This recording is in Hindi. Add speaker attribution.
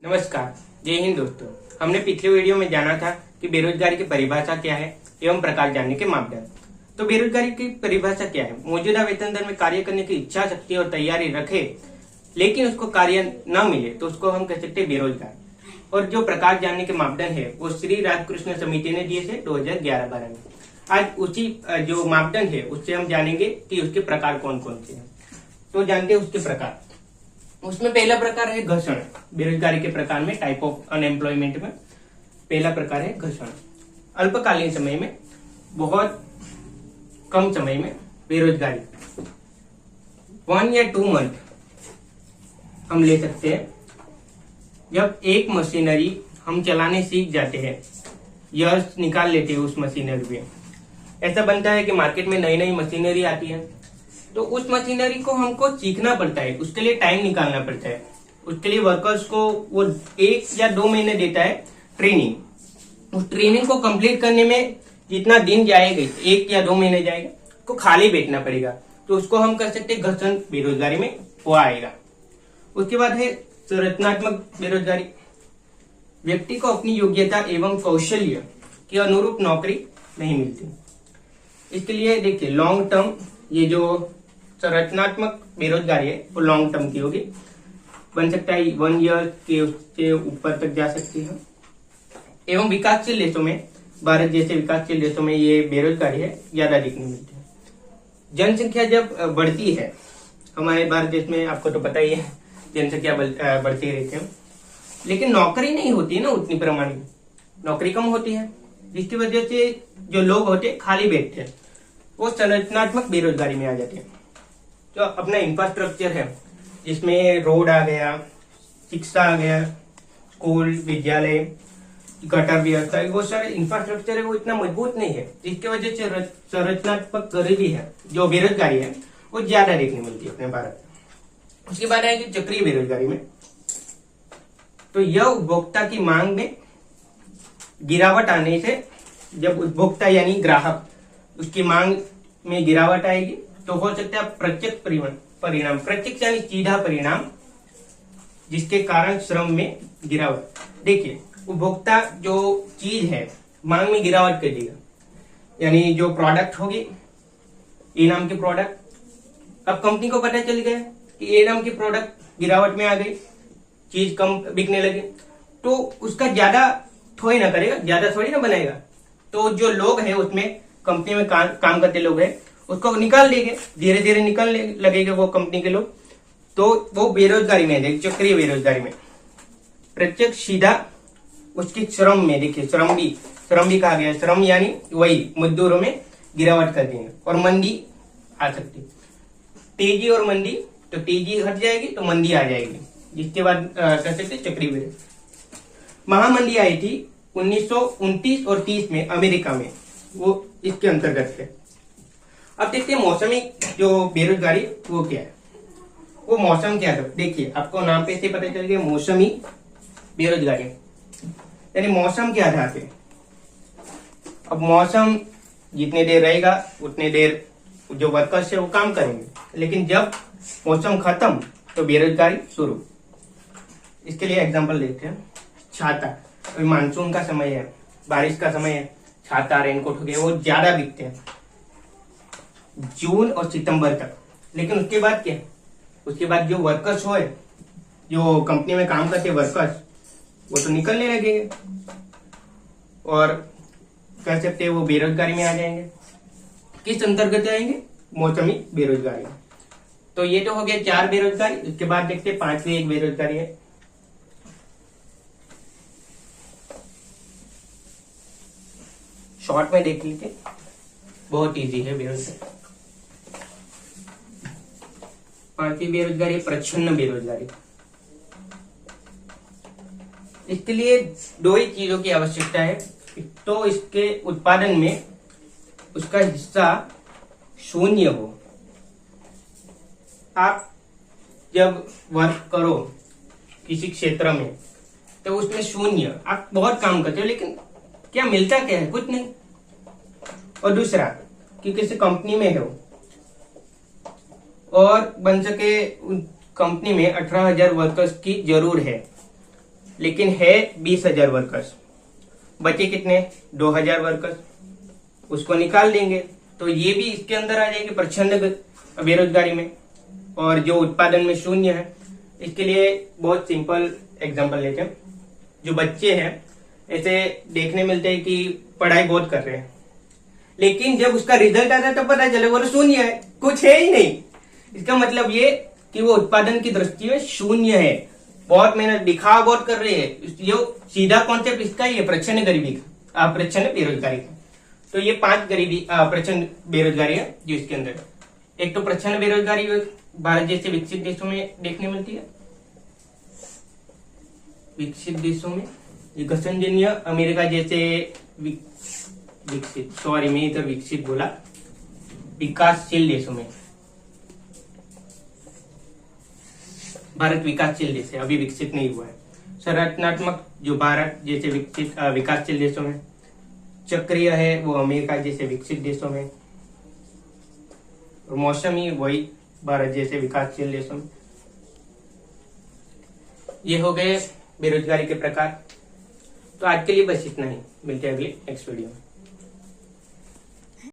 Speaker 1: नमस्कार, जय हिंद दोस्तों। हमने पिछले वीडियो में जाना था कि बेरोजगारी की परिभाषा क्या है एवं प्रकार जानने के मापदंड। तो बेरोजगारी की परिभाषा क्या है? मौजूदा वेतन दर में कार्य करने की इच्छा शक्ति और तैयारी रखे लेकिन उसको कार्य न मिले तो उसको हम कह सकते हैं बेरोजगार। और जो प्रकार जानने के मापदंड है वो श्री राधाकृष्ण समिति ने दिए थे 2011-12 में। आज उसी जो मापदंड है उससे हम जानेंगे कि उसके प्रकार कौन कौन से हैं। तो जानते हैं उसके प्रकार। उसमें पहला प्रकार है घर्षण। बेरोजगारी के प्रकार में टाइप ऑफ अनएम्प्लॉयमेंट में पहला प्रकार है घर्षण। अल्पकालीन समय में, बहुत कम समय में बेरोजगारी 1 या 2 मंथ हम ले सकते हैं। जब एक मशीनरी हम चलाने सीख जाते हैं, ईयर्स निकाल लेते हैं उस मशीनरी पे, ऐसा बनता है कि मार्केट में नई नई मशीनरी आती है तो उस मशीनरी को हमको सीखना पड़ता है, उसके लिए टाइम निकालना पड़ता है। उसके लिए वर्कर्स को वो 1 या 2 महीने देता है ट्रेनिंग। उस ट्रेनिंग को कंप्लीट करने में जितना दिन जाएगा, 1 या 2 महीने जाएगा, उसको खाली बैठना पड़ेगा। तो उसको हम कर सकते हैं घर्षण बेरोजगारी में वो आएगा। उसके बाद है संरचनात्मक बेरोजगारी। व्यक्ति को अपनी योग्यता एवं कौशल्य के अनुरूप नौकरी नहीं मिलती। इसके लिए देखिए लॉन्ग टर्म, ये जो संरचनात्मक बेरोजगारी है वो लॉन्ग टर्म की होगी, बन सकता है 1 ईयर के उससे ऊपर तक जा सकती है। एवं विकासशील देशों में, भारत जैसे विकासशील देशों में ये बेरोजगारी है ज्यादा दिखने मिलती है। जनसंख्या जब बढ़ती है, हमारे भारत देश में आपको तो पता ही है जनसंख्या बढ़ती रहती है, लेकिन नौकरी नहीं होती है ना उतनी प्रमाण में, नौकरी कम होती है, जिसकी वजह से जो लोग होते हैं खाली बैठते हैं, वो संरचनात्मक बेरोजगारी में आ जाते हैं। जो अपना इंफ्रास्ट्रक्चर है जिसमें रोड आ गया, शिक्षा आ गया, स्कूल, विद्यालय, गटर व्यवस्था, वो सारे इंफ्रास्ट्रक्चर है वो इतना मजबूत नहीं है, जिसकी वजह से संरचनात्मक गरीबी है, जो बेरोजगारी है वो ज्यादा देखने मिलती है अपने भारत में। उसके बाद आएगी चक्रीय बेरोजगारी में। तो यह उपभोक्ता की मांग में गिरावट आने से, जब उपभोक्ता यानी ग्राहक उसकी मांग में गिरावट आएगी तो हो सकता है प्रत्यक्ष परिणाम, प्रत्यक्ष यानी सीधा परिणाम, जिसके कारण श्रम में गिरावट। देखिए उपभोक्ता जो चीज है मांग में गिरावट कर देगा, यानी जो प्रोडक्ट होगी ए नाम की प्रोडक्ट, अब कंपनी को पता चल गया कि ए नाम की प्रोडक्ट गिरावट में आ गई, चीज कम बिकने लगे, तो उसका ज्यादा थोड़ी ना करेगा, ज्यादा थोड़ी ना बनाएगा। तो जो लोग हैं उसमें कंपनी में काम करते लोग हैं उसको निकाल देंगे, धीरे धीरे निकलने लगेंगे वो कंपनी के लोग, तो वो बेरोजगारी में है, चक्रीय बेरोजगारी में। प्रत्यक्ष सीधा उसकी श्रम में, देखिए श्रम भी कहा गया, श्रम यानी वही मजदूरों में गिरावट कर देंगे। और मंदी आ सकती, तेजी और मंदी, तो तेजी हट जाएगी तो मंदी आ जाएगी, जिसके बाद कह सकते चक्रीय बेरोजगारी। महामंदी आई थी 1929 और 30 में अमेरिका में, वो इसके अंतर्गत है। अब देखते हैं मौसमी जो बेरोजगारी वो क्या है, वो मौसम क्या है। देखिए आपको नाम पे से पता चल गया मौसमी बेरोजगारी, यानी मौसम के आधार पे। अब मौसम जितने देर रहेगा उतने देर जो वर्कर्स है वो काम करेंगे, लेकिन जब मौसम खत्म तो बेरोजगारी शुरू। इसके लिए एग्जांपल देखते हैं। छाता, अभी मानसून का समय है, बारिश का समय है, छाता रेनकोट हो गए वो ज्यादा बिकते हैं जून और सितंबर तक। लेकिन उसके बाद क्या, उसके बाद जो वर्कर्स हो, जो कंपनी में काम करते वर्कर्स, वो तो निकलने लगेंगे और कह सकते हैं वो बेरोजगारी में आ जाएंगे। किस अंतर्गत आएंगे? मौसमी बेरोजगारी। तो ये तो हो गया 4 बेरोजगारी। उसके बाद देखते हैं 5वीं एक बेरोजगारी है, शॉर्ट में देख लीजिए, बहुत इजी है बेरोजगारी। 5वीं बेरोजगारी प्रच्छन्न बेरोजगारी। इसके लिए 2 ही चीजों की आवश्यकता है। तो इसके उत्पादन में उसका हिस्सा शून्य हो। आप जब वर्क करो किसी क्षेत्र में तो उसमें शून्य, आप बहुत काम करते हो लेकिन क्या मिलता क्या है? कुछ नहीं। और दूसरा कि किसी कंपनी में हो और बन सके कंपनी में 18,000 वर्कर्स की जरूर है, लेकिन है 20,000 वर्कर्स, बचे कितने 2,000 वर्कर्स, उसको निकाल देंगे तो ये भी इसके अंदर आ जाएगी प्रचंड बेरोजगारी में। और जो उत्पादन में शून्य है, इसके लिए बहुत सिंपल एग्जांपल लेते हैं। जो बच्चे हैं ऐसे देखने मिलते हैं कि पढ़ाई बहुत कर रहे हैं, लेकिन जब उसका रिजल्ट आता है तो पता चले वो शून्य है, कुछ है ही नहीं। इसका मतलब ये कि वो उत्पादन की दृष्टि में शून्य है, बहुत मेहनत दिखावा बहुत कर रहे हैं। जो सीधा कॉन्सेप्ट इसका ही है प्रचंड गरीबी का, प्रचंड बेरोजगारी का। तो ये 5 गरीबी प्रचंड बेरोजगारी है जो इसके अंदर है। एक तो प्रचंड बेरोजगारी भारत जैसे विकसित देशों में देखने मिलती है, विकसित देशों में, विकसनजन्य अमेरिका जैसे विकसित, सॉरी मैं इधर विकसित बोला, विकासशील देशों में। भारत विकासशील देश है, अभी विकसित नहीं हुआ है। संरचनात्मक जो भारत जैसे विकसित विकासशील देशों में, चक्रीय है वो अमेरिका जैसे विकसित देशों में, और मौसमी वही भारत जैसे विकासशील देशों में। ये हो गए बेरोजगारी के प्रकार। तो आज के लिए बस इतना ही, मिलते हैं अगले नेक्स्ट वीडियो में।